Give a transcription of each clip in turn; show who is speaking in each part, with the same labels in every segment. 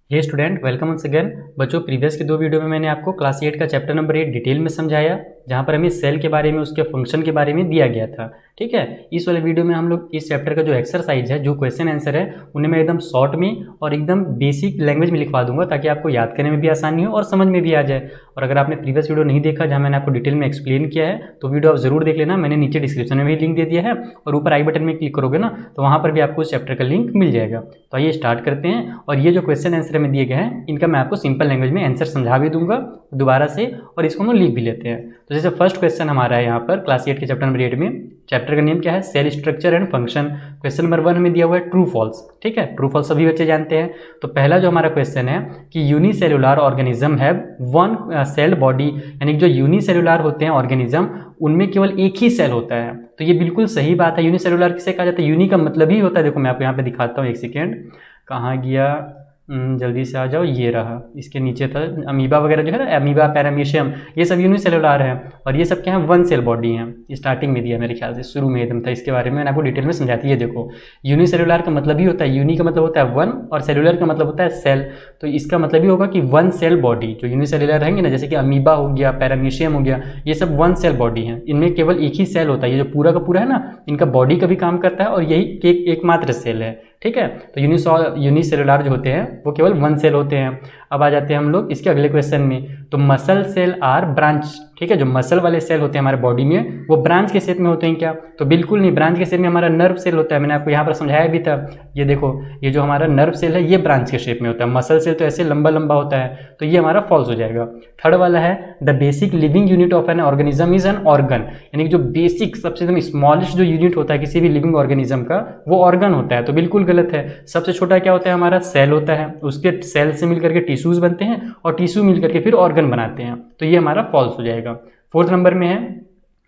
Speaker 1: हे student, welcome once again. बच्चों, previous के 2 video में मैंने आपको क्लास 8 का चैप्टर नंबर 8 डिटेल में समझाया, जहाँ पर हमें सेल के बारे में, उसके फंक्शन के बारे में दिया गया था। ठीक है, इस वाले वीडियो में हम लोग इस चैप्टर का जो एक्सरसाइज है, जो क्वेश्चन आंसर है, उन्हें मैं एकदम शॉर्ट में और एकदम बेसिक लैंग्वेज में लिखवा दूंगा, ताकि आपको याद करने में भी आसानी हो और समझ में भी आ जाए। और अगर आपने प्रीवियस वीडियो नहीं देखा, जहाँ मैंने आपको डिटेल में एक्सप्लेन किया है, तो वीडियो आप जरूर देख लेना। मैंने नीचे डिस्क्रिप्शन में भी लिंक दे दिया है, और ऊपर आई बटन में क्लिक करोगे ना, तो वहाँ पर भी आपको उस चैप्टर का लिंक मिल जाएगा। तो आइए स्टार्ट करते हैं। और ये जो क्वेश्चन आंसर में दिए गए हैं, इनका मैं आपको सिंपल लैंग्वेज में आंसर समझा भी दूंगा दोबारा से, और इसको हम लिख भी लेते हैं। तो जैसे फर्स्ट क्वेश्चन हमारा है यहाँ पर क्लास 8 के चैप्टर नंबर 8 में। चैप्टर का नेम क्या है? Cell structure and function. Question number 1 हमें दिया हुआ है ट्रू फॉल्स। ठीक है, ट्रू फॉल्स सभी बच्चे जानते हैं। तो पहला जो हमारा क्वेश्चन है कि unicellular organism have one cell body, यानी जो यूनिसेलुलर होते हैं ऑर्गेनिज्म, उनमें केवल एक ही सेल होता है। तो ये बिल्कुल सही बात है। यूनिसेलुलर किसे कहा जाता है? यूनि का मतलब ही होता है, देखो मैं आपको यहाँ पे दिखाता हूँ, एक सेकेंड, कहाँ गया, जल्दी से आ जाओ, ये रहा, इसके नीचे था अमीबा वगैरह जो है ना, अमीबा, पैरामीशियम, ये सब यूनिसेलुलर है। और ये सब क्या है? वन सेल बॉडी है। स्टार्टिंग में दिया मेरे ख्याल से, शुरू में एकदम था, इसके बारे में मैंने आपको डिटेल में समझाती है। देखो, यूनिसेलुलर का मतलब ही होता है, यूनि का मतलब होता है वन, और सेलुलर का मतलब होता है सेल। तो इसका मतलब ही होगा कि वन सेल बॉडी। जो यूनिसेलुलर रहेंगे ना, जैसे कि अमीबा हो गया, पैरामीशियम हो गया, ये सब वन सेल बॉडी है। इनमें केवल एक ही सेल होता है। ये जो पूरा का पूरा है ना, इनका बॉडी का भी काम करता है, और यही एकमात्र सेल है। ठीक है, तो यूनिसेलुलर जो होते हैं वो केवल वन सेल होते हैं। अब आ जाते हैं हम लोग इसके अगले क्वेश्चन में। तो मसल सेल आर ब्रांच। ठीक है, जो मसल वाले सेल होते हैं हमारे बॉडी में, वो ब्रांच के शेप में होते हैं क्या? तो बिल्कुल नहीं। ब्रांच के शेप में हमारा नर्व सेल होता है, मैंने आपको यहाँ पर समझाया भी था। ये देखो, ये जो हमारा नर्व सेल है, ये ब्रांच के शेप में होता है। मसल सेल तो ऐसे लंबा लंबा होता है, तो ये हमारा फॉल्स हो जाएगा। थर्ड वाला है the basic living unit of an organism is an organ, यानी कि जो बेसिक सबसे एकदम स्मॉलेस्ट जो यूनिट होता है किसी भी लिविंग ऑर्गेनिज्म का, वो ऑर्गन होता है। तो बिल्कुल गलत है। सबसे छोटा क्या होता है? हमारा सेल होता है। उसके सेल से मिलकर के टिश्यूज बनते हैं, और टिश्यू मिलकर के फिर ऑर्गन बनाते हैं। तो ये हमारा फॉल्स हो जाएगा। फोर्थ नंबर में है,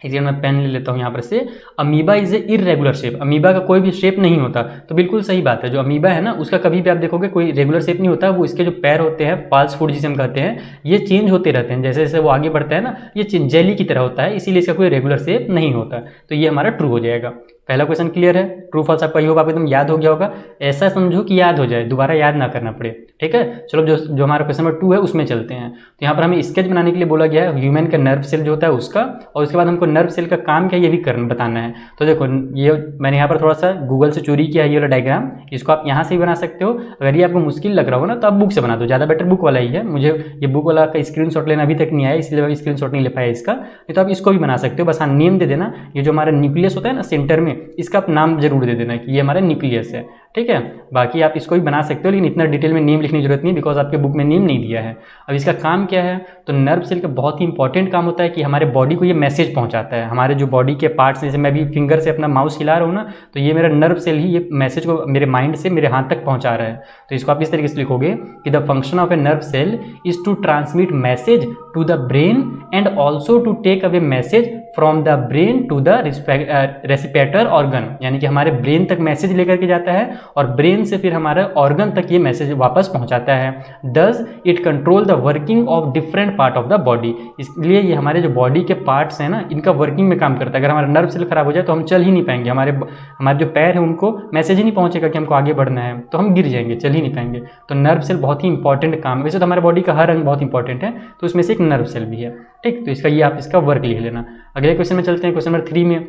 Speaker 1: एक मैं पेन ले लेता हूँ यहाँ पर से, amoeba is a irregular shape. Amoeba का कोई भी शेप नहीं होता। तो बिल्कुल सही बात है। जो अमीबा है ना, उसका कभी भी आप देखोगे कोई रेगुलर शेप नहीं होता। वो इसके जो पैर होते हैं, फॉल्स फूड जिसे हम कहते हैं, ये चेंज होते रहते हैं जैसे जैसे वो आगे बढ़ता है ना। ये जेली की तरह होता है, इसीलिए इसका कोई रेगुलर शेप नहीं होता। तो ये हमारा ट्रू हो जाएगा। पहला क्वेश्चन क्लियर है। ट्रू फॉल्स आपका ये होगा, आपको एकदम याद हो गया होगा। ऐसा समझो कि याद हो जाए, दोबारा याद ना करना पड़े। ठीक है, चलो जो हमारा क्वेश्चन नंबर 2 है उसमें चलते हैं। तो यहाँ पर हमें स्केच बनाने के लिए बोला गया है ह्यूमन का नर्व सेल जो होता है उसका, और उसके बाद हमको नर्व सेल का काम क्या है ये भी बताना है। तो देखो, ये मैंने यहाँ पर थोड़ा सा गूगल से चोरी किया है, ये वाला डायग्राम। इसको आप यहाँ से भी बना सकते हो। अगर ये आपको मुश्किल लग रहा हो ना, तो आप बुक से बना दो, ज़्यादा बेटर बुक वाला ही है। मुझे ये बुक वाला का स्क्रीनशॉट लेना अभी तक नहीं आया, इसलिए मैं स्क्रीनशॉट नहीं ले पाया इसका। नहीं तो आप इसको भी बना सकते हो। बस हाँ, नेम दे देना। ये जो हमारा न्यूक्लियस होता है ना सेंटर में, इसका आप नाम जरूर दे देना कि ये हमारा न्यूक्लियस है। ठीक है, बाकी आप इसको भी बना सकते हो, लेकिन इतना डिटेल में नेम लिखने की जरूरत नहीं, बिकॉज आपके बुक में नेम नहीं दिया है। अब इसका काम क्या है? तो नर्व सेल का बहुत ही इंपॉर्टेंट काम होता है कि हमारे बॉडी को ये मैसेज पहुंचाता है। हमारे जो बॉडी के पार्ट्स, जैसे मैं भी फिंगर से अपना माउस हिला रहा हूँ ना, तो ये मेरा नर्व सेल ही ये मैसेज को मेरे माइंड से मेरे हाथ तक पहुंचा रहा है। तो इसको आप इस तरीके से लिखोगे कि the function of a nerve cell is to transmit message to the brain and also to take away message from the brain to the receptor organ, यानी कि हमारे ब्रेन तक मैसेज लेकर के जाता है, और ब्रेन से फिर हमारे ऑर्गन तक ये मैसेज वापस पहुंचाता है। Does it control the working of different part of the body. इसलिए ये हमारे जो बॉडी के पार्ट्स हैं ना, इनका वर्किंग में काम करता है। अगर हमारा नर्व सेल खराब हो जाए तो हम चल ही नहीं पाएंगे। हमारे जो पैर हैं उनको मैसेज ही नहीं पहुंचेगा कि हमको आगे बढ़ना है, तो हम गिर जाएंगे, चल ही नहीं पाएंगे। तो नर्व सेल बहुत ही इंपॉर्टेंट काम है। वैसे तो हमारे बॉडी का हर अंग बहुत इंपॉर्टेंट है, तो उसमें से एक नर्व सेल भी है। ठीक, तो इसका ये आप इसका वर्क लिख लेना। अगले क्वेश्चन में चलते हैं, क्वेश्चन नंबर 3 में।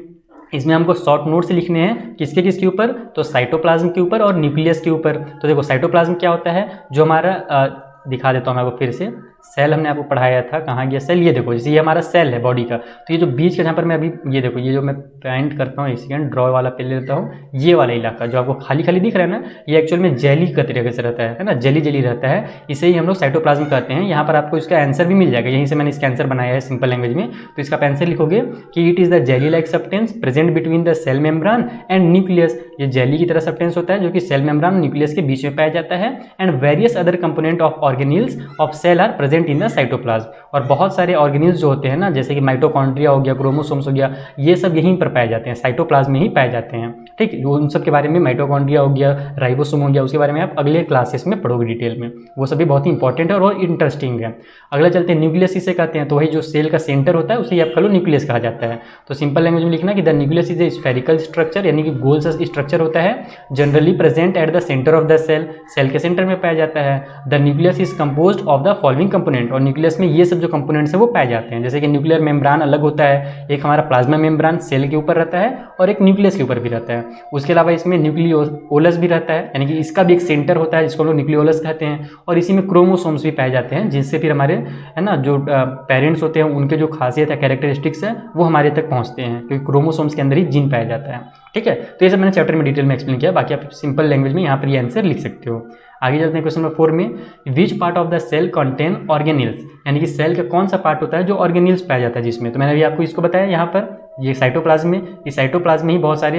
Speaker 1: इसमें हमको शॉर्ट नोट से लिखने हैं, किसके किसके ऊपर? तो साइटोप्लाज्म के ऊपर और न्यूक्लियस के ऊपर। तो देखो, साइटोप्लाज्म क्या होता है? जो हमारा दिखा देता हूँ मैं आपको फिर से। सेल हमने आपको पढ़ाया था, कहाँ गया सेल? ये देखो, जैसे ये हमारा सेल है बॉडी का। तो ये जो बीच का, जहाँ पर मैं अभी ये देखो, ये जो मैं पेंट करता हूँ, एक सेकेंड, ड्रॉ वाला पे लेता हूँ, ये वाला इलाका जो आपको खाली खाली दिख रहा है ना, ये एक्चुअल में जेली का तरीके से रहता है ना, जेली जेली रहता है। इसे ही हम लोग साइटोप्लाज्म कहते हैं। यहाँ पर आपको इसका आंसर भी मिल जाएगा, यहीं से मैंने इसका आंसर बनाया है सिंपल लैंग्वेज में। तो इसका आंसर लिखोगे कि it is the jelly like substance present between the cell membrane and nucleus. ये जेली की तरह सब्सटेंस होता है जो कि सेल मेम्ब्रेन न्यूक्लियस के बीच में पाया जाता है। And various other component of organelles of cell are present in the cytoplasm. और बहुत सारे ऑर्गेनिल्स जो होते हैं ना, जैसे कि माइटोकॉन्ड्रिया हो गया, क्रोमोसोम्स हो गया, ये सब यहीं पर पाए जाते हैं, साइटोप्लाज्म में ही पाए जाते हैं। ठीक, जो उन सब के बारे में, माइटोकॉन्ड्रिया हो गया, राइबोसोम हो गया, उसके बारे में आप अगले क्लासेस में पढ़ोगे डिटेल में, वो सभी बहुत ही इंपॉर्टेंट है और बहुत इंटरेस्टिंग है। अगला चलते हैं, न्यूक्लियस इसे कहते हैं, तो वही जो सेल का सेंटर होता है उसे आप कह लो न्यूक्लियस कहा जाता है। तो सिंपल लैंग्वेज में लिखना कि the nucleus is a spherical structure, यानी कि गोल सा स्ट्रक्चर होता है, generally present at the centre of the cell, cell के सेंटर में पाया जाता है। The nucleus is composed of the following component, और न्यूक्लियस में ये सब जो कंपोनेंट्स है वो पाए जाते हैं, जैसे कि न्यूक्लियर मेम्ब्रान अलग होता है, एक हमारा प्लाज्मा मेम्ब्रान सेल के ऊपर रहता है और एक न्यूक्लियस के ऊपर भी रहता है। उसके अलावा इसमें न्यूक्लियोलस भी रहता है, यानी कि इसका भी एक सेंटर होता है जिसको लोग न्यूक्लियोलस कहते हैं, और इसी में क्रोमोसोम्स भी पाए जाते हैं, जिनसे फिर हमारे है ना जो पेरेंट्स होते हैं उनके जो खासियत है, कैरेक्टरिस्टिक्स है, वो हमारे तक पहुंचते हैं, क्योंकि क्रोमोसोम्स के अंदर ही जीन पाया जाता है। ठीक है, तो ये सब मैंने चैप्टर में डिटेल में एक्सप्लेन किया, बाकी आप सिंपल लैंग्वेज में यहाँ पर ये आंसर लिख सकते हो। आगे चलते हैं क्वेश्चन नंबर 4 में, which part of the cell contain organelles, यानी कि सेल का कौन सा पार्ट होता है जो ऑर्गेनिल्स पाया जाता है जिसमें। तो मैंने अभी आपको इसको बताया, यहाँ पर ये साइटोप्लाज्म में, इस साइटोप्लाज्म में ही बहुत सारे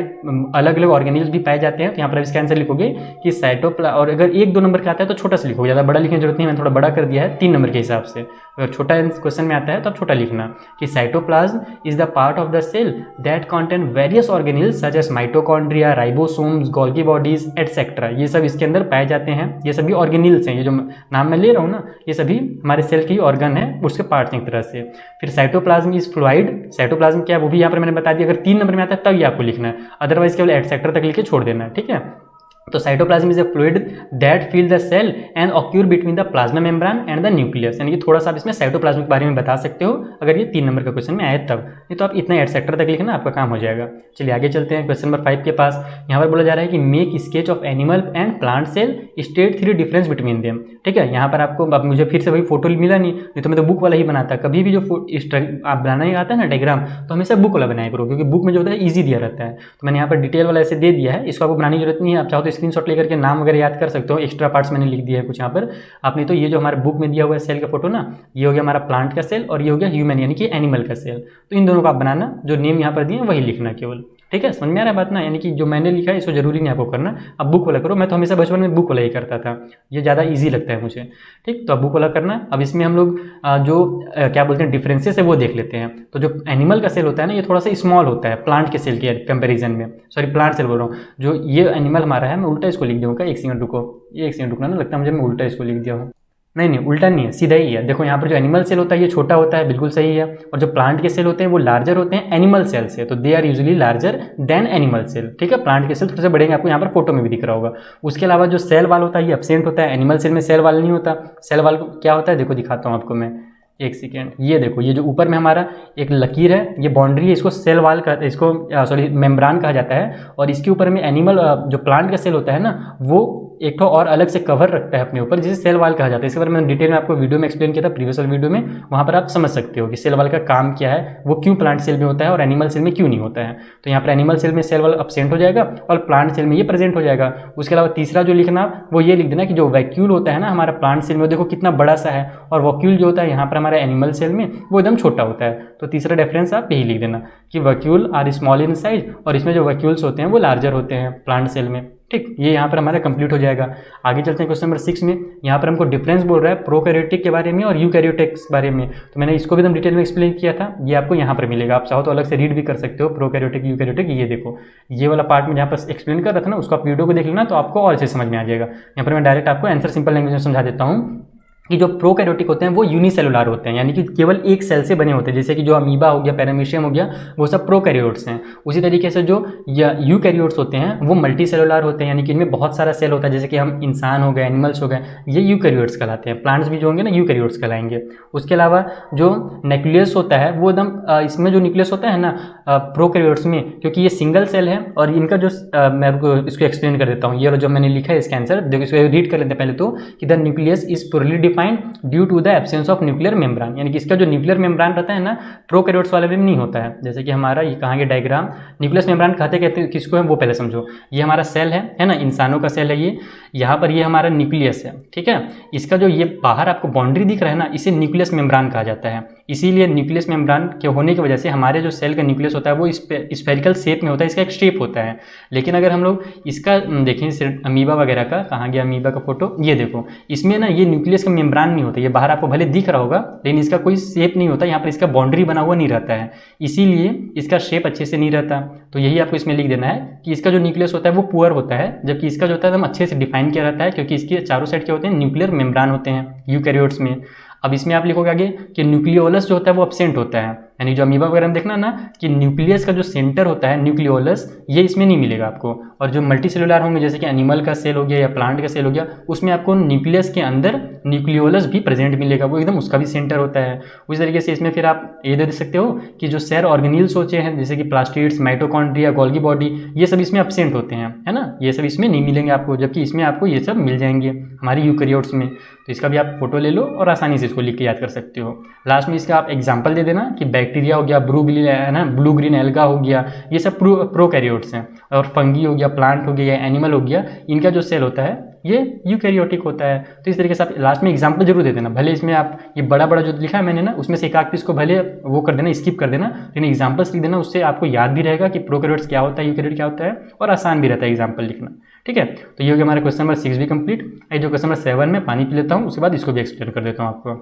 Speaker 1: अलग अलग ऑर्गेनिल्स भी पाए जाते हैं। तो यहाँ पर इसका आंसर लिखोगे कि साइटोप्लाज्म, और अगर 1-2 नंबर का आता है तो छोटा सा लिखोगे, ज़्यादा बड़ा लिखने की जरूरत नहीं, मैंने थोड़ा बड़ा कर दिया है 3 नंबर के हिसाब से। अगर छोटा क्वेश्चन में आता है तो आप छोटा लिखना कि cytoplasm is the part of the cell that contain various organelles such as mitochondria, ribosomes, Golgi bodies etcetera. ये सब इसके अंदर पाए जाते हैं, ये सभी ऑर्गेनिल्स हैं, ये जो नाम मैं ले रहा हूँ ना, ये सभी हमारे सेल के ऑर्गन है, उसके पार्ट्स एक तरह से। फिर साइटोप्लाज्म इज फ्लूइड, साइटोप्लाज्म क्या है वो भी यहाँ पर मैंने बता दिया, अगर 3 नंबर में आता है तब ये आपको लिखना है, अदरवाइज केवल एटसेट्रा तक लिख के छोड़ देना है। ठीक है, तो cytoplasm is a fluid that fill the cell and occur between the plasma membrane and the nucleus, यानी कि थोड़ा सा आप इसमें साइटोप्लाज्म के बारे में बता सकते हो अगर ये 3 नंबर का क्वेश्चन में आए तब, नहीं तो आप इतना एटसेट्रा तक लिखना, आपका काम हो जाएगा। चलिए आगे चलते हैं क्वेश्चन नंबर 5 के पास। यहाँ पर बोला जा रहा है कि make sketch of animal and plant cell, state 3 difference between them. ठीक है, यहाँ पर आपको, अब मुझे फिर से वही फोटो मिला नहीं तो मैं तो बुक वाला ही बनाता, कभी भी जो आप बनाने आता है ना डायग्राम, तो हमेशा बुक वाला बनाया करो, क्योंकि बुक में जो होता है ईजी दिया रहता है। तो मैंने यहाँ पर डिटेल वाला ऐसे दे दिया है, इसको आपको बनाने की जरूरत नहीं है, आप चाहो तो स्क्रीनशॉट लेकर के नाम वगैरह याद कर सकते हो, एक्स्ट्रा पार्ट्स मैंने लिख दिया है कुछ यहाँ पर आपने। तो ये जो हमारे बुक में दिया हुआ है सेल का फोटो ना, ये हो गया हमारा प्लांट का सेल और ये हो गया ह्यूमन यानी कि एनिमल का सेल। तो इन दोनों को आप बनाना, जो नेम यहाँ पर दिए वही लिखना केवल। ठीक है, समझ में आ रहा है बात ना, यानी कि जो मैंने लिखा है इसको जरूरी नहीं आपको करना, अब बुक वाला करो। मैं तो हमेशा बचपन में बुक वाला ही करता था, ये ज़्यादा इजी लगता है मुझे। ठीक, तो अब बुक वाला करना। अब इसमें हम लोग जो क्या बोलते हैं डिफरेंसेस है वो देख लेते हैं। तो जो एनिमल का सेल होता है ना, ये थोड़ा सा स्मॉल होता है प्लांट के सेल के कंपेरिजन में, सॉरी प्लांट सेल बोल रहा हूँ। जो ये एनिमल हमारा है, मैं उल्टा इसको लिख दूँगा, 1 सेकंड रुको, ये 1 सेकंड रुकना ना, लगता है मुझे मैं उल्टा इसको लिख दिया हूँ। नहीं उल्टा नहीं है, सीधा ही है। देखो यहाँ पर जो एनिमल सेल होता है ये छोटा होता है, बिल्कुल सही है, और जो प्लांट के सेल होते हैं वो लार्जर होते हैं एनिमल सेल से, तो they are usually larger than animal cell. ठीक है, प्लांट के सेल थोड़े से बढ़ेंगे, आपको यहाँ पर फोटो में भी दिख रहा होगा। उसके अलावा जो सेल वाल होता है ये एब्सेंट होता है, एनिमल सेल में सेल वाल नहीं होता। सेल वाल क्या होता है देखो दिखाता हूँ आपको मैं, 1 सेकेंड। ये देखो, ये जो ऊपर में हमारा एक लकीर है, ये बाउंड्री है, इसको सेल वाल का, इसको सॉरी मेम्ब्रान कहा जाता है। और इसके ऊपर में एनिमल जो प्लांट का सेल होता है ना, वो एक तो और अलग से कवर रखता है अपने ऊपर, जिसे सेल वाल कहा जाता है। इसके बारे में डिटेल में आपको वीडियो में एक्सप्लेन किया था, प्रीवियस वाले वीडियो में, वहाँ पर आप समझ सकते हो कि सेल वाल का काम क्या है, वो क्यों प्लांट सेल में होता है और एनिमल सेल में क्यों नहीं होता है। तो यहाँ पर एनिमल सेल में सेल वाल एब्सेंट हो जाएगा और प्लांट सेल में ये प्रेजेंट हो जाएगा। उसके अलावा तीसरा जो लिखना वो ये लिख देना कि जो वैक्यूल होता है ना हमारा प्लांट सेल में, देखो कितना बड़ा सा है, और वैक्यूल जो होता है यहाँ पर हमारा एनिमल सेल में वो एकदम छोटा होता है। तो तीसरा डिफरेंस आप यही लिख देना कि vacuole are small in size, और इसमें जो वैक्यूल्स होते हैं वो लार्जर होते हैं प्लांट सेल में। ठीक, ये यहाँ पर हमारा कंप्लीट हो जाएगा। आगे चलते हैं क्वेश्चन नंबर 6 में। यहाँ पर हमको डिफरेंस बोल रहा है प्रोकैरियोटिक के बारे में और यूकैरियोटिक के बारे में। तो मैंने इसको भी एकदम डिटेल में एक्सप्लेन किया था, ये आपको यहाँ पर मिलेगा, आप चाहो तो अलग से रीड भी कर सकते हो प्रोकैरियोटिक यूकैरियोटिक। ये देखो, ये वाला पार्ट में जहाँ पर एक्सप्लेन कर रहा था ना, उसको आप वीडियो को देख लेना तो आपको और अच्छे समझ में आ जाएगा। यहाँ पर मैं डायरेक्ट आपको आंसर सिंपल लैंग्वेज में समझा देता हूँ कि जो प्रोकैरियोटिक होते हैं वो यूनिसेलुलर होते हैं, यानी कि केवल एक सेल से बने होते हैं, जैसे कि जो अमीबा हो गया, पैरामीशियम हो गया, वो सब प्रोकैरियोट्स हैं। उसी तरीके से जो यूकैरियोट्स होते हैं वो मल्टी सेलुलर होते हैं, यानी कि इनमें बहुत सारा सेल होता है, जैसे कि हम इंसान हो गए, एनिमल्स हो गए, ये यूकैरियोट्स कहलाते हैं। प्लांट्स भी जो होंगे ना यूकैरियोट्स कहलाएंगे। उसके अलावा जो न्यूक्लियस होता है वो एकदम इसमें जो न्यूक्लियस होता है ना प्रोकैरियोट्स में, क्योंकि ये सिंगल सेल है, और इनका जो मैं इसको एक्सप्लेन कर देता हूँ। ये जो मैंने लिखा है इसका आंसर देखो, इसको रीड कर लेते हैं पहले तो, कि the nucleus is purely due to the absence of nuclear membrane, यानी कि इसका जो न्यूक्लियर मेम्ब्रान रहता है ना प्रोकैरियोट्स वाले में नहीं होता है। जैसे कि हमारा ये कहाँ के डायग्राम, न्यूक्लियस मेम्ब्रान कहते किसको है वो पहले समझो। ये हमारा सेल है ना, इंसानों का सेल है ये, यहाँ पर ये हमारा न्यूक्लियस है। ठीक है, इसका जो ये बाहर आपको बाउंड्री दिख रहा है ना, इसे न्यूक्लियस मेम्ब्रान कहा जाता है। इसीलिए न्यूक्लियस मेम्ब्रान के होने की वजह से हमारे जो सेल का न्यूक्लियस होता है वो स्फेरिकल शेप में होता है, इसका एक शेप होता है। लेकिन अगर हम लोग इसका देखें अमीबा वगैरह का, कहाँ गया अमीबा का फोटो, ये देखो, इसमें ना ये न्यूक्लियस का मेम्ब्रान नहीं होता। ये बाहर आपको भले दिख रहा होगा लेकिन इसका कोई शेप नहीं होता, यहाँ पर इसका बाउंड्री बना हुआ नहीं रहता है, इसीलिए इसका शेप अच्छे से नहीं रहता। तो यही आपको इसमें लिख देना है कि इसका जो न्यूक्लियस होता है वो पुअर होता है, जबकि इसका जो होता है एकदम अच्छे से डिफाइन किया रहता है, क्योंकि इसके चारों साइड क्या होते हैं, न्यूक्लियर मेम्ब्रान होते हैं यूकैरियोट्स में। अब इसमें आप लिखोगे आगे कि न्यूक्लियोलस जो होता है वो एब्सेंट होता है, यानी जो अमीबा वगैरह में देखना ना कि न्यूक्लियस का जो सेंटर होता है न्यूक्लियोलस, ये इसमें नहीं मिलेगा आपको। और जो मल्टी सेलुलर होंगे जैसे कि एनिमल का सेल हो गया या प्लांट का सेल हो गया, उसमें आपको न्यूक्लियस के अंदर न्यूक्लियोलस भी प्रेजेंट मिलेगा, वो एकदम उसका भी सेंटर होता है। उसी तरीके से इसमें फिर आप ये दे सकते हो कि जो सेल ऑर्गेनिल्स होते हैं जैसे कि प्लास्टिड्स, माइटोकॉन्ड्रिया, गोल्गी बॉडी, ये सब इसमें एब्सेंट होते हैं, है ना, ये सब इसमें नहीं मिलेंगे आपको, जबकि इसमें आपको ये सब मिल जाएंगे हमारी यूकैरियोट्स में। तो इसका भी आप फोटो ले लो और आसानी से इसको लिख के याद कर सकते हो। लास्ट में इसका आप एग्जाम्पल दे देना कि बैक्टीरिया हो गया, ब्लू ग्रीन एल्गा हो गया, ये सब प्रोकैरियोट्स हैं। और फंगी हो गया, प्लांट हो गया या एनिमल हो गया, इनका जो सेल होता है ये यूकैरियोटिक होता है। तो इस तरीके से आप लास्ट में एग्जाम्पल जरूर दे देना, भले इसमें आप ये बड़ा बड़ा जो लिखा है मैंने ना उसमें से एक आध पीस को भले वो कर देना, स्किप कर देना, लेकिन एग्जाम्पल्स लिख देना, उससे आपको याद भी रहेगा कि प्रोकैरियोट्स क्या होता है, यूकैरियोट क्या होता है, और आसान भी रहता है एग्जाम्पल लिखना। ठीक है, तो ये हो गया हमारा क्वेश्चन नंबर 6 भी कंप्लीट। जो क्वेश्चन नंबर 7 में पानी पी लेता हूँ, उसके बाद इसको भी एक्सप्लेन कर देता हूँ आपको।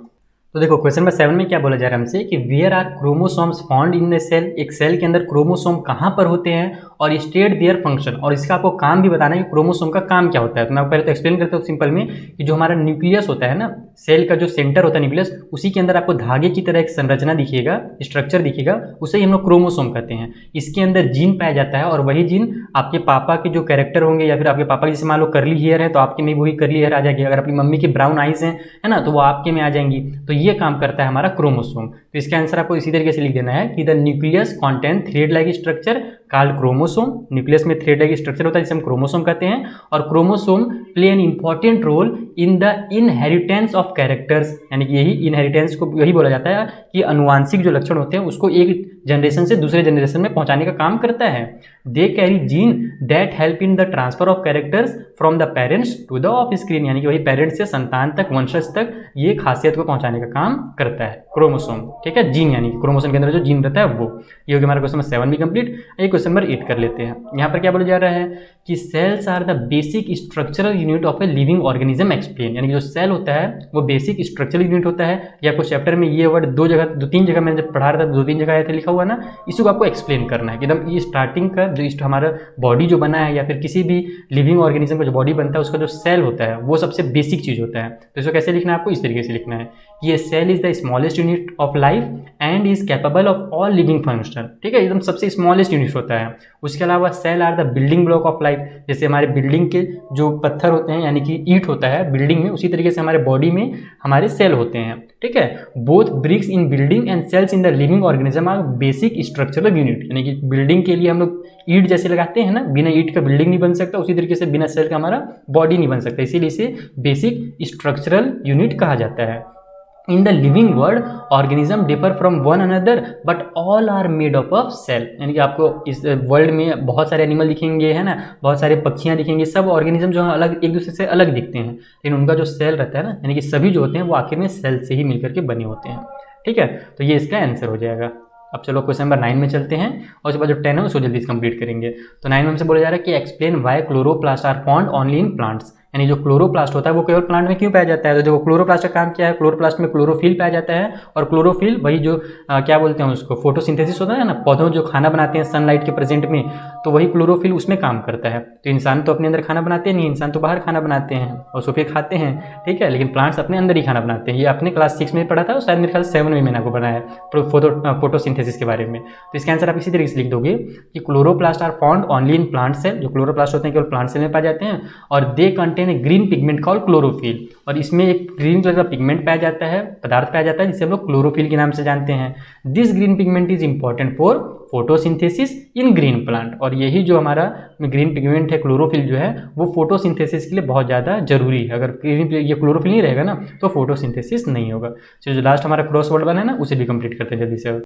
Speaker 1: तो देखो क्वेश्चन नंबर 7 में क्या बोला जा रहा है हमसे कि where are chromosomes found in the cell, एक सेल के अंदर क्रोमोसोम कहाँ पर होते हैं और स्टेट देयर फंक्शन, और इसका आपको काम भी बताना है कि क्रोमोसोम का काम क्या होता है। तो मैं पहले तो एक्सप्लेन करता हूँ सिंपल में कि जो हमारा न्यूक्लियस होता है ना, सेल का जो सेंटर होता है न्यूक्लियस, उसी के अंदर आपको धागे की तरह एक संरचना दिखेगा, स्ट्रक्चर दिखेगा, उसे ही हम लोग क्रोमोसोम कहते हैं। इसके अंदर जीन पाया जाता है और वही जीन आपके पापा के जो कैरेक्टर होंगे या फिर आपके पापा जैसे मान लो करली हेयर है तो आपके में वही करली हेयर आ जाएगी, अगर अपनी मम्मी की ब्राउन आइज है ना, तो वो आपके में आ जाएंगी। तो ये काम करता है हमारा क्रोमोसोम। तो इसका आंसर आपको इसी तरीके से लिख देना है कि the nucleus contain thread like structure called chromosome. Nucleus में थ्रेड लाइक स्ट्रक्चर होता है जिसे हम क्रोमोसोम कहते हैं, और chromosome play an important role in the inheritance of characters, यानी कि यही इनहेरिटेंस को यही बोला जाता है कि अनुवांशिक जो लक्षण होते हैं उसको एक जनरेशन से दूसरे जनरेशन में पहुंचाने का काम करता है। They carry gene that help in the transfer of characters from the parents to the offspring, यानी कि वही पेरेंट्स से संतान तक, वंशज तक ये खासियत को पहुंचाने का काम करता है क्रोमोसोम। ठीक है, जीन यानी कि क्रोमोसोम के अंदर जो जीन रहता है वो। ये हो गया हमारा क्वेश्चन नंबर 7 भी कंप्लीट। एक क्वेश्चन नंबर 8 कर लेते हैं। यहाँ पर क्या बोला जा रहा है कि cells are the basic structural unit of a living organism explain, यानी कि जो सेल होता है वो बेसिक स्ट्रक्चरल यूनिट होता है। या कुछ चैप्टर में ये वर्ड दो तीन जगह मैंने जब पढ़ा रहा था 2-3 जगह आया था लिखा हुआ ना, इसको आपको एक्सप्लेन करना है कि एकदम ये स्टार्टिंग का जो हमारा बॉडी जो बना है या फिर किसी भी लिविंग ऑर्गेनिज्म का जो बॉडी बनता है उसका जो सेल होता है वो सबसे बेसिक चीज होता है। तो इसको कैसे लिखना है आपको, इस तरीके से लिखना है कि ये cell is the smallest unit of life and is capable of all living function. ठीक है, एकदम सबसे स्मॉलेस्ट यूनिट होता है। उसके अलावा cell are the building block of life, जैसे हमारे बिल्डिंग के जो पत्थर होते हैं यानी कि ईंट होता है बिल्डिंग में, उसी तरीके से हमारे बॉडी में हमारे सेल होते हैं। ठीक है, both bricks in building and cells in the living organism are basic structural unit, यानी कि बिल्डिंग के लिए हम लोग ईंट जैसे लगाते हैं ना, बिना ईंट का बिल्डिंग नहीं बन सकता, उसी तरीके से बिना सेल का हमारा बॉडी नहीं बन सकता, इसीलिए इसे बेसिक स्ट्रक्चरल यूनिट कहा जाता है। In the living world, organism differ from one another, but all are made up of cell, यानी कि आपको इस वर्ल्ड में बहुत सारे एनिमल दिखेंगे, है ना, बहुत सारे पक्षियाँ दिखेंगे, सब ऑर्गेनिज्म जो है अलग, एक दूसरे से अलग दिखते हैं, लेकिन उनका जो सेल रहता है ना, यानी कि सभी जो होते हैं वो आखिर में सेल से ही मिलकर के बने होते हैं। ठीक है, तो ये इसका आंसर हो जाएगा। अब चलो क्वेश्चन नंबर 9 में चलते हैं और उसके बाद जो 10 है उसको जल्दी से कंप्लीट करेंगे। तो 9 में हमसे बोला जा रहा है कि explain why chloroplast are found only in plants, यानी जो क्लोरोप्लास्ट होता है वो केवल प्लांट में क्यों पाया जाता है। तो देखो क्लोरोप्लास्ट का काम क्या है, क्लोरोप्लास्ट में क्लोरोफिल पाया जाता है, और क्लोरोफिल वही जो क्या बोलते हैं उसको, फोटोसिंथेसिस होता है ना, पौधों जो खाना बनाते हैं सनलाइट के प्रेजेंट में, तो वही क्लोरोफिल उसमें काम करता है। तो इंसान तो अपने अंदर खाना बनाते नहीं, इंसान तो बाहर खाना बनाते हैं और उसको फिर खाते हैं। ठीक है, लेकिन प्लांट्स अपने अंदर ही खाना बनाते हैं। ये आपने क्लास 6 में पढ़ा था और शायद मेरे ख्याल 7 में मैंने आपको बनाया फोटोसिंथेसिस के बारे में। तो इसका आंसर आप इसी तरीके से लिख दोगे कि chloroplast are found only in plant cell, जो क्लोरोप्लास्ट होते हैं केवल प्लांट सेल में पाए जाते हैं, और they contain a green pigment called chlorophyll, और इसमें एक ग्रीन कलर का पिगमेंट पाया जाता है, पदार्थ पाया जाता है जिसे हम लोग क्लोरोफिल के नाम से जानते हैं। This green pigment is important for photosynthesis in green plant, और यही जो हमारा ग्रीन पिगमेंट है क्लोरोफिल जो है वो फोटोसिंथेसिस के लिए बहुत ज़्यादा जरूरी है। अगर ये क्लोरोफिल नहीं रहेगा ना तो फोटोसिंथेसिस नहीं होगा। तो जो लास्ट हमारा क्रॉस वर्ड बना है ना उसे भी कंप्लीट करते हैं जल्दी से।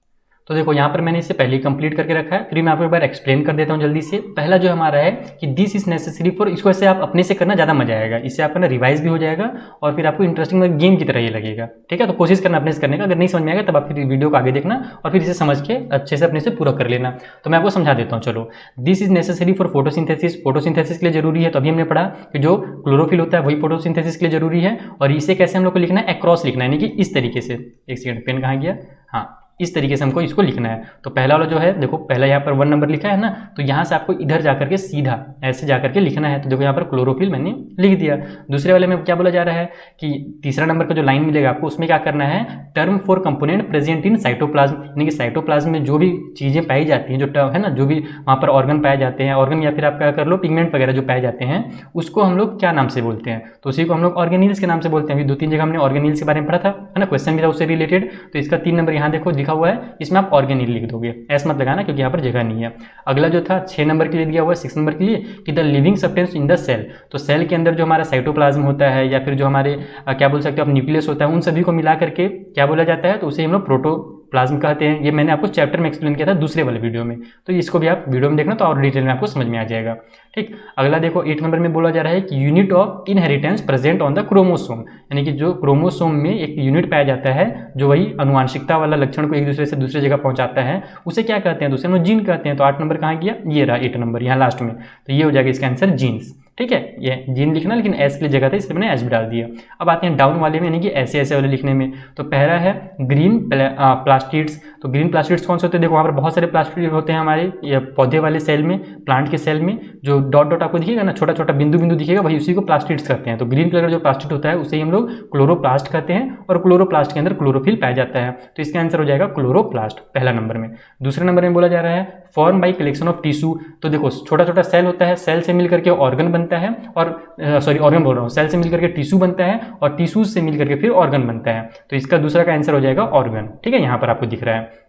Speaker 1: तो देखो यहाँ पर मैंने इसे पहले ही कंप्लीट करके रखा है, फिर मैं आपको एक बार एक्सप्लेन कर देता हूँ जल्दी से। पहला जो हमारा है कि दिस इज नेसेसरी फॉर, इसको ऐसे आप अपने से करना ज़्यादा मजा आएगा, इससे आपका ना रिवाइज भी हो जाएगा और फिर आपको इंटरेस्टिंग गेम की तरह ही लगेगा, ठीक है। तो कोशिश करना अपने से करने का, अगर नहीं समझ में आएगा तब आप फिर वीडियो को आगे देखना और फिर इसे समझ के अच्छे से अपने से पूरा कर लेना। तो मैं आपको समझा देता हूँ, चलो। This is necessary for photosynthesis, photosynthesis के लिए जरूरी है। तो अभी हमने पढ़ा कि जो क्लोरोफिल होता है वही फोटोसिंथेसिस के लिए जरूरी है, और इसे कैसे हम लोग को लिखना है, अक्रॉस लिखना है, यानी कि इस तरीके से। एक सेकंड, पेन कहाँ गया, हाँ, इस तरीके से हमको इसको लिखना है। तो पहला वाला जो है, देखो पहला यहाँ पर 1 नंबर लिखा है ना, तो यहाँ से आपको इधर जाकर के सीधा ऐसे जाकर के लिखना है। तो देखो यहाँ पर क्लोरोफिल मैंने लिख दिया। दूसरे वाले में क्या बोला जा रहा है कि तीसरा नंबर का जो लाइन मिलेगा आपको, उसमें क्या करना है, term for component present in cytoplasm, यानी कि साइटोप्लाज्म में जो भी चीज़ें पाई जाती हैं, जो टर्म है ना, जो भी वहाँ पर ऑर्गन पाए जाते हैं, ऑर्गन या फिर आप क्या कर लो पिगमेंट वगैरह जो पाए जाते हैं, उसको हम लोग क्या नाम से बोलते हैं, तो उसी को हम लोग ऑर्गेनील्स के नाम से बोलते हैं। अभी 2-3 जगह हमने ऑर्गेनील्स के बारे में पढ़ा था, है ना, क्वेश्चन भी था उससे रिलेटेड। तो इसका 3 नंबर यहाँ देखो लिखा हुआ है, इसमें आप ऑर्गेनील लिख दोगे, ऐसा मत लगाना क्योंकि यहाँ पर जगह नहीं है। अगला जो था 6 नंबर के लिए दिया हुआ है, 6 नंबर के लिए कि the living substance in the cell, तो सेल के अंदर जो हमारा साइटोप्लाज्म होता है या फिर जो हमारे क्या बोल सकते हो आप, न्यूक्लियस होता है, उन सभी को मिला करके क्या बोला जाता है, तो उसे हम लोग प्रोटोप्लाज्म कहते हैं। ये मैंने आपको चैप्टर में एक्सप्लेन किया था दूसरे वाले वीडियो में, तो इसको भी आप वीडियो में देखना तो और डिटेल में आपको समझ में आ जाएगा, ठीक। अगला देखो 8 नंबर में बोला जा रहा है कि unit of inheritance present on the chromosome, यानी कि जो क्रोमोसोम में एक यूनिट पाया जाता है जो वही अनुवांशिकता वाला लक्षण को एक दूसरे से दूसरी जगह पहुंचाता है, उसे क्या कहते हैं, तो उसे हम जीन कहते हैं। तो 8 नंबर कहाँ गया, ये रहा 8 नंबर यहाँ लास्ट में, तो ये हो जाएगा इसका आंसर जीन्स, ठीक है। ये जीन लिखना, लेकिन एस के लिए जगह था इसलिए मैंने एस भी डाल दिया। अब आते हैं डाउन वाले में, यानी कि ऐसे ऐसे वाले लिखने में। तो पहला है ग्रीन प्लास्टिड्स, तो ग्रीन प्लास्टिड्स कौन से होते हैं, देखो वहाँ पर बहुत सारे प्लास्टिड होते हैं हमारे ये पौधे वाले सेल में, प्लांट के सेल में जो डॉट डॉट आपको दिखेगा ना, छोटा छोटा बिंदु बिंदु दिखेगा, वही उसी को प्लास्टिड्स कहते हैं। तो ग्रीन कलर जो प्लास्टिड होता है उसे ही हम लोग क्लोरोप्लास्ट कहते हैं, और क्लोरोप्लास्ट के अंदर क्लोरोफिल पाया जाता है। तो इसका आंसर हो जाएगा क्लोरोप्लास्ट पहला नंबर में। दूसरे नंबर में बोला जा रहा है form by collection of tissue, तो देखो छोटा छोटा सेल होता है, सेल से मिलकर के ऑर्गन बनता है, और सॉरी ऑर्गन बोल रहा हूँ, सेल से मिलकर के टिश्यू बनता है और टिश्यूज से मिलकर के फिर ऑर्गन बनता है। तो इसका दूसरा का आंसर हो जाएगा ऑर्गन, ठीक है, यहाँ पर आपको दिख रहा है।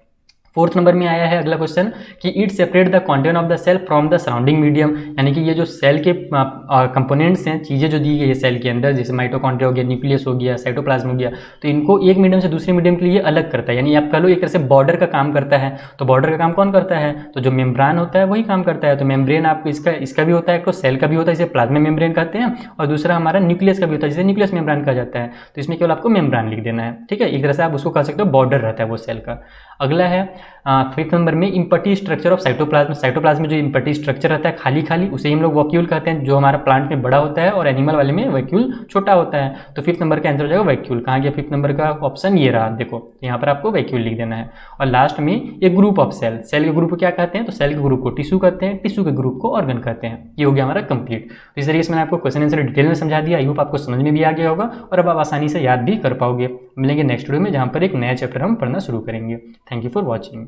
Speaker 1: 4th नंबर में आया है अगला क्वेश्चन कि it separate the content of the cell from the surrounding medium, यानी कि ये जो सेल के कंपोनेंट्स हैं, चीज़ें जो दी गई है सेल के अंदर, जैसे माइटोकॉन्ड्रिया हो गया, न्यूक्लियस हो गया, साइटोप्लाज्म हो गया, तो इनको एक मीडियम से दूसरे मीडियम के लिए अलग करता है, यानी आप कह लो एक तरह से बॉर्डर का काम करता है। तो बॉर्डर का काम कौन करता है, तो जो मेम्ब्रेन होता है वही काम करता है। तो मेम्ब्रेन आपको इसका भी होता है, तो सेल का भी होता है, इसे प्लाज्मा मेम्ब्रेन कहते हैं, और दूसरा हमारा न्यूक्लियस का भी होता है, जिसे न्यूक्लियस मेम्ब्रेन कहा जाता है। तो इसमें केवल आपको मेम्ब्रेन लिख देना है, ठीक है, एक तरह से आप उसको कह सकते हो बॉर्डर रहता है वो सेल का। अगला है 5th नंबर में empty structure of cytoplasm, cytoplasm में जो इम्पटी स्ट्रक्चर रहता है खाली खाली, उसे हम लोग वैक्यूल कहते हैं, जो हमारा प्लांट में बड़ा होता है और एनिमल वाले में वैक्यूल छोटा होता है। तो 5th नंबर का आंसर हो जाएगा वैक्यूल। कहाँ गया 5th नंबर का ऑप्शन, ये रहा, देखो यहाँ पर आपको वैक्यूल लिख देना है। और लास्ट में एक ग्रुप ऑफ सेल, सेल के ग्रुप को क्या कहते हैं, तो सेल के ग्रुप को टिश्यू कहते हैं, टिश्यू के ग्रुप को ऑर्गन कहते हैं। ये हो गया हमारा कंप्लीट। तो इस तरीके से मैंने आपको क्वेश्चन आंसर डिटेल में समझा दिया, आई होप आपको समझ में भी आ गया होगा और अब आप आसानी से याद भी कर पाओगे। मिलेंगे नेक्स्ट वीडियो में, जहाँ पर एक नया चैप्टर हम पढ़ना शुरू करेंगे। Thank you for watching.